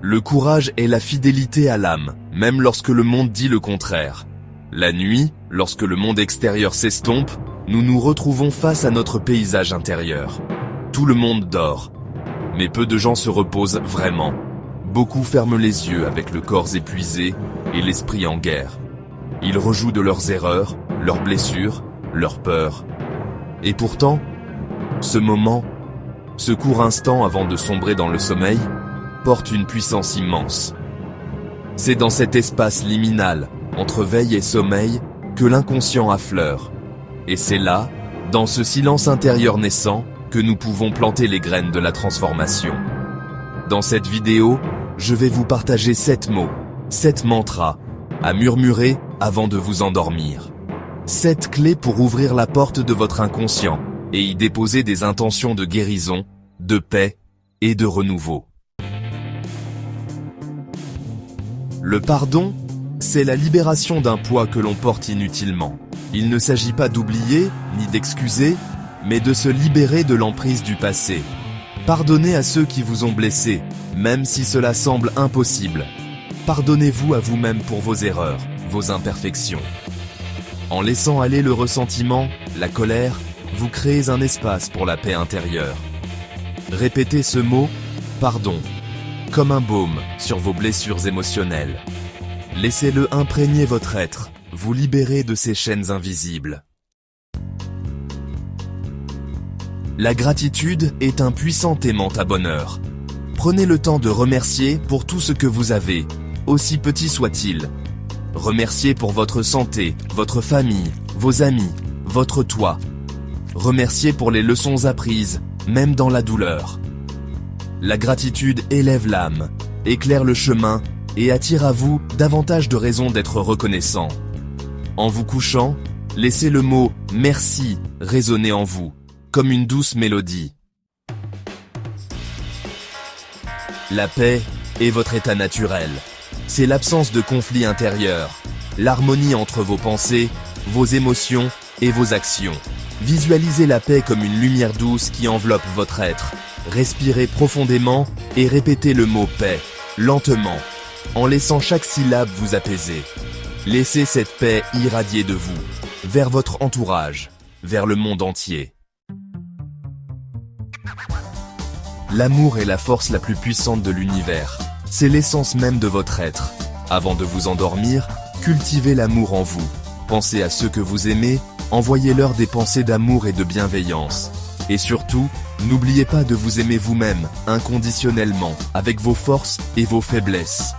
Le courage est la fidélité à l'âme, même lorsque le monde dit le contraire. La nuit, lorsque le monde extérieur s'estompe, nous nous retrouvons face à notre paysage intérieur. Tout le monde dort, mais peu de gens se reposent vraiment. Beaucoup ferment les yeux avec le corps épuisé et l'esprit en guerre. Ils rejouent de leurs erreurs, leurs blessures, leurs peurs. Et pourtant, ce moment, ce court instant avant de sombrer dans le sommeil, porte une puissance immense. C'est dans cet espace liminal, entre veille et sommeil, que l'inconscient affleure. Et c'est là, dans ce silence intérieur naissant, que nous pouvons planter les graines de la transformation. Dans cette vidéo, je vais vous partager 7 mots, 7 mantras, à murmurer avant de vous endormir. 7 clés pour ouvrir la porte de votre inconscient et y déposer des intentions de guérison, de paix et de renouveau. Le pardon, c'est la libération d'un poids que l'on porte inutilement. Il ne s'agit pas d'oublier, ni d'excuser, mais de se libérer de l'emprise du passé. Pardonnez à ceux qui vous ont blessé, même si cela semble impossible. Pardonnez-vous à vous-même pour vos erreurs, vos imperfections. En laissant aller le ressentiment, la colère, vous créez un espace pour la paix intérieure. Répétez ce mot, pardon, comme un baume sur vos blessures émotionnelles. Laissez-le imprégner votre être, vous libérer de ces chaînes invisibles. La gratitude est un puissant aimant à bonheur. Prenez le temps de remercier pour tout ce que vous avez, aussi petit soit-il. Remerciez pour votre santé, votre famille, vos amis, votre toit. Remerciez pour les leçons apprises, même dans la douleur. La gratitude élève l'âme, éclaire le chemin et attire à vous davantage de raisons d'être reconnaissant. En vous couchant, laissez le mot « merci » résonner en vous, comme une douce mélodie. La paix est votre état naturel. C'est l'absence de conflit intérieur, l'harmonie entre vos pensées, vos émotions et vos actions. Visualisez la paix comme une lumière douce qui enveloppe votre être. Respirez profondément et répétez le mot « paix » lentement, en laissant chaque syllabe vous apaiser. Laissez cette paix irradier de vous, vers votre entourage, vers le monde entier. L'amour est la force la plus puissante de l'univers. C'est l'essence même de votre être. Avant de vous endormir, cultivez l'amour en vous. Pensez à ceux que vous aimez, envoyez-leur des pensées d'amour et de bienveillance. Et surtout, n'oubliez pas de vous aimer vous-même, inconditionnellement, avec vos forces et vos faiblesses.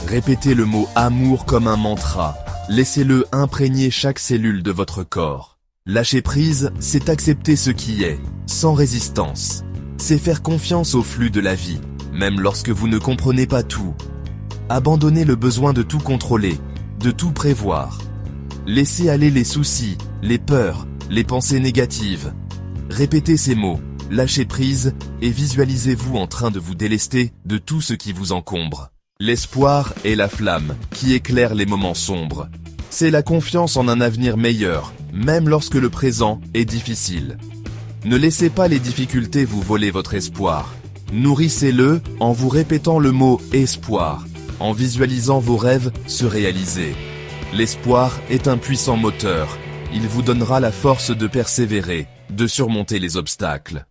Répétez le mot amour comme un mantra. Laissez-le imprégner chaque cellule de votre corps. Lâcher prise, c'est accepter ce qui est, sans résistance. C'est faire confiance au flux de la vie, même lorsque vous ne comprenez pas tout. Abandonnez le besoin de tout contrôler, de tout prévoir. Laissez aller les soucis, les peurs, les pensées négatives. Répétez ces mots, lâchez prise et visualisez-vous en train de vous délester de tout ce qui vous encombre. L'espoir est la flamme qui éclaire les moments sombres. C'est la confiance en un avenir meilleur, même lorsque le présent est difficile. Ne laissez pas les difficultés vous voler votre espoir. Nourrissez-le en vous répétant le mot « espoir », en visualisant vos rêves se réaliser. L'espoir est un puissant moteur. Il vous donnera la force de persévérer, de surmonter les obstacles.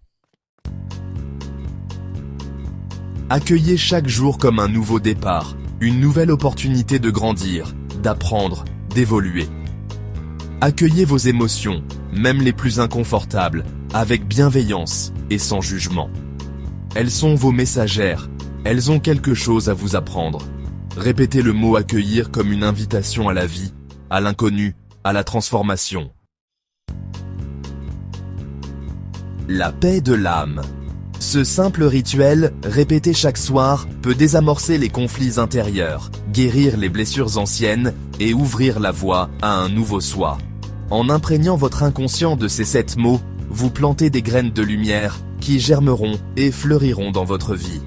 Accueillez chaque jour comme un nouveau départ, une nouvelle opportunité de grandir, d'apprendre, d'évoluer. Accueillez vos émotions, même les plus inconfortables, avec bienveillance et sans jugement. Elles sont vos messagères, elles ont quelque chose à vous apprendre. Répétez le mot accueillir comme une invitation à la vie, à l'inconnu, à la transformation. La paix de l'âme. Ce simple rituel, répété chaque soir, peut désamorcer les conflits intérieurs, guérir les blessures anciennes et ouvrir la voie à un nouveau soi. En imprégnant votre inconscient de ces 7 mots, vous plantez des graines de lumière qui germeront et fleuriront dans votre vie.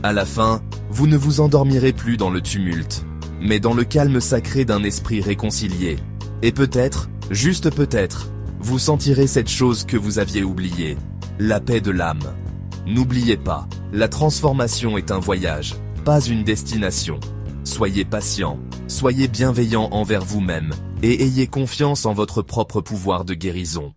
À la fin, vous ne vous endormirez plus dans le tumulte, mais dans le calme sacré d'un esprit réconcilié. Et peut-être, juste peut-être, vous sentirez cette chose que vous aviez oubliée, la paix de l'âme. N'oubliez pas, la transformation est un voyage, pas une destination. Soyez patient, soyez bienveillant envers vous-même, et ayez confiance en votre propre pouvoir de guérison.